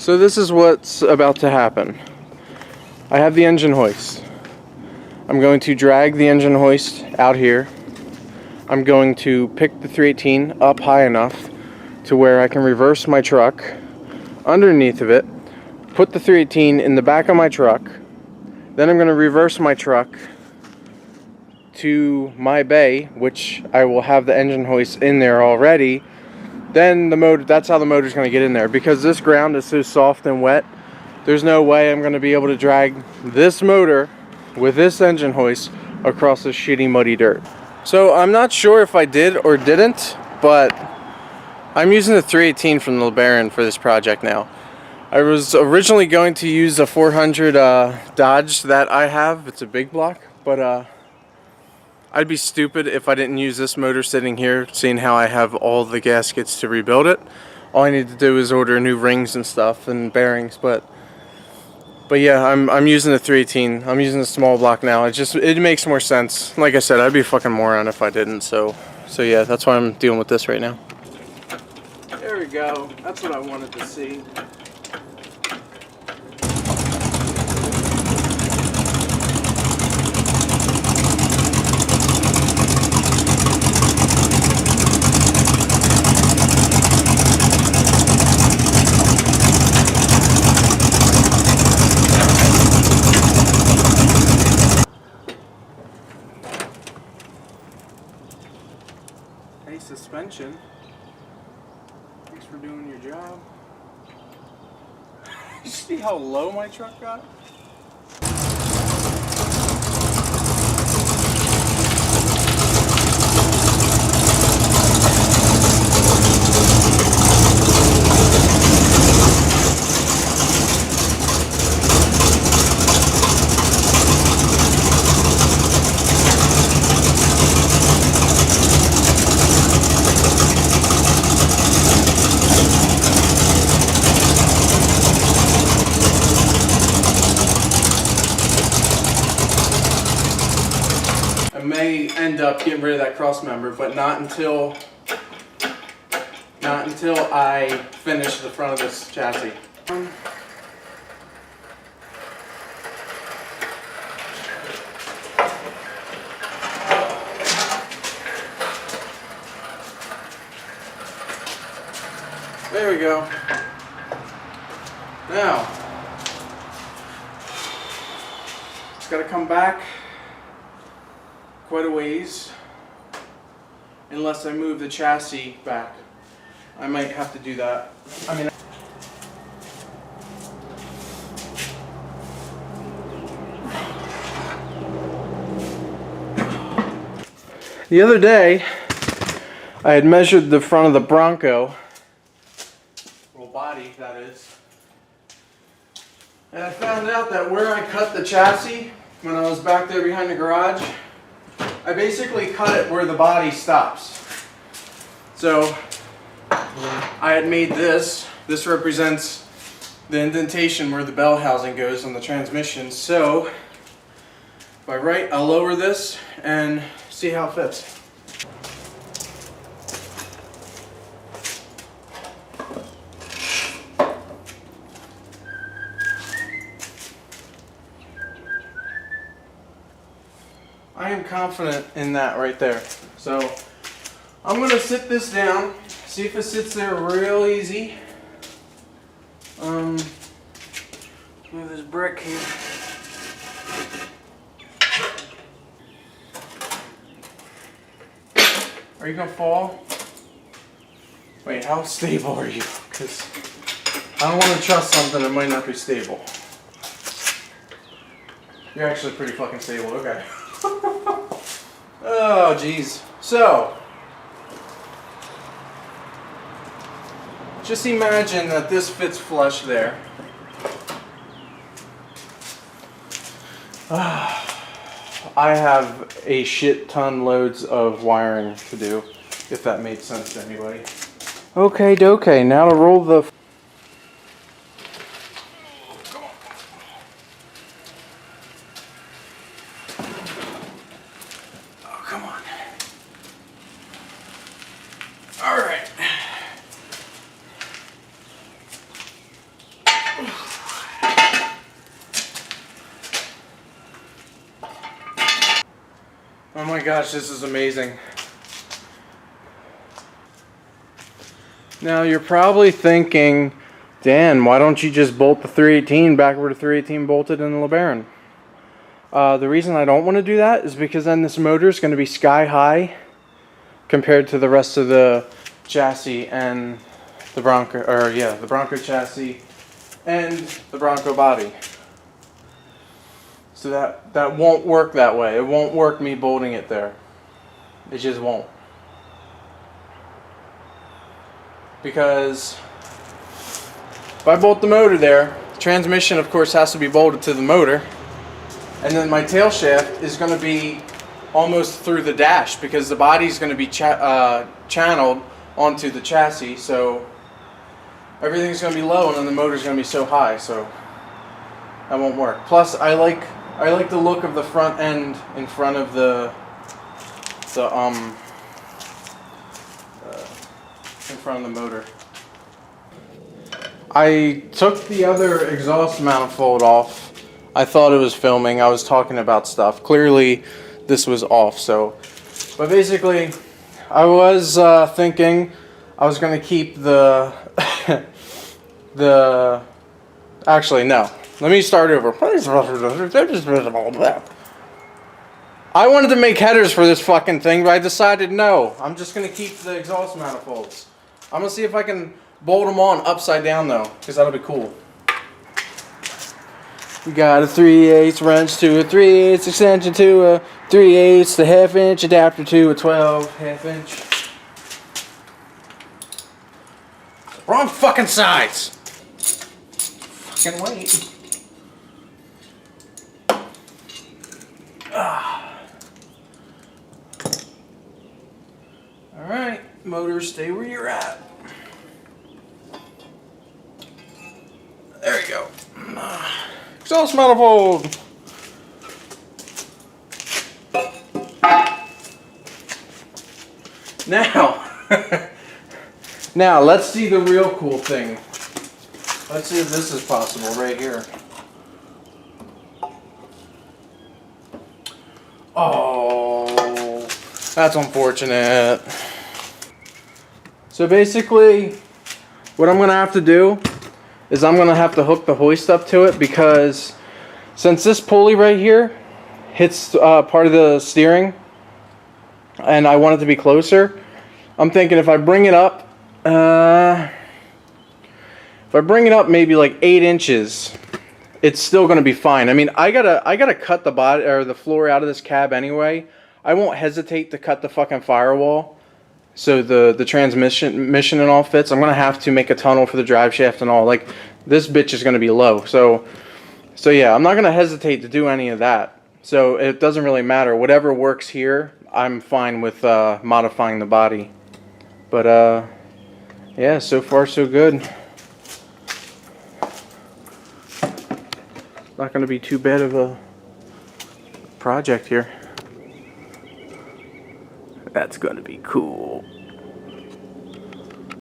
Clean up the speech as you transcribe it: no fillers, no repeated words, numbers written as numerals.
So this is what's about to happen. I have the engine hoist. I'm going to drag the engine hoist out here. I'm going to pick the 318 up high enough to where I can reverse my truck underneath of it, put the 318 in the back of my truck. Then I'm going to reverse my truck to my bay, which I will have the engine hoist in there already. Then the motor, that's how the motor's going to get in there. Because this ground is so soft and wet, there's no way I'm going to be able to drag this motor with this engine hoist across this shitty muddy dirt. So I'm not sure if I did or didn't, but I'm using the 318 from the LeBaron for this project now. I was originally going to use a 400 Dodge that I have. It's a big block, but I'd be stupid if I didn't use this motor sitting here, seeing how I have all the gaskets to rebuild it. All I need to do is order new rings and stuff and bearings, but yeah, I'm using the 318. I'm using the small block now. It makes more sense. Like I said, I'd be a fucking moron if I didn't. So yeah, that's why I'm dealing with this right now. There we go. That's what I wanted to see. Hey, suspension. Thanks for doing your job. You see how low my truck got? I may end up getting rid of that cross member, but not until I finish the front of this chassis. There we go. Now, it's got to come back quite a ways, unless I move the chassis back. I might have to do that. I mean, the other day I had measured the front of the Bronco, little body that is, and I found out that where I cut the chassis when I was back there behind the garage, I basically cut it where the body stops. So I had made this represents the indentation where the bell housing goes on the transmission. So if I'll lower this and see how it fits. I am confident in that right there. So I'm going to sit this down, see if it sits there real easy. Move this brick here. Are you going to fall? Wait, how stable are you? Because I don't want to trust something that might not be stable. You're actually pretty fucking stable, okay. Oh, geez. So, just imagine that this fits flush there. I have a shit ton loads of wiring to do, if that made sense to anybody. Okay, dokay. Now to roll the... Oh, come on. All right. gosh, this is amazing. Now you're probably thinking, Dan, why don't you just bolt the 318 back where the 318 bolted in the LeBaron? The reason I don't want to do that is because then this motor is going to be sky high compared to the rest of the chassis and the Bronco, the Bronco chassis and the Bronco body. So that won't work that way. It won't work me bolting it there. It just won't. Because if I bolt the motor there, the transmission of course has to be bolted to the motor. And then my tail shaft is going to be almost through the dash because the body is going to be channeled onto the chassis. So everything's going to be low and then the motor's going to be so high. So that won't work. Plus I like the look of the front end in front of in front of the motor. I took the other exhaust manifold off. I thought it was filming. I was talking about stuff. Clearly this was off. So, but basically I was thinking I was going to keep the actually no. Let me start over. I wanted to make headers for this fucking thing, but I decided no. I'm just going to keep the exhaust manifolds. I'm going to see if I can bolt them on upside down though, because that'll be cool. We got a 3/8 wrench to a 3/8 extension to a 3/8, the 1/2 inch adapter to a 12 1/2 inch. Wrong fucking sides. Fucking wait. Alright, motor, stay where you're at. There you go. Exhaust manifold. Now, now let's see the real cool thing. Let's see if this is possible right here. Oh, that's unfortunate. So basically, what I'm gonna have to do is I'm gonna have to hook the hoist up to it, because since this pulley right here hits part of the steering and I want it to be closer, I'm thinking if I bring it up maybe like 8 inches, it's still gonna be fine. I mean, I gotta cut the body or the floor out of this cab anyway. I won't hesitate to cut the fucking firewall so the transmission and all fits. I'm gonna have to make a tunnel for the drive shaft and all. Like, this bitch is gonna be low. So yeah, I'm not gonna hesitate to do any of that. So it doesn't really matter. Whatever works here, I'm fine with modifying the body. But yeah, so far so good. Not gonna be too bad of a project here. That's gonna be cool.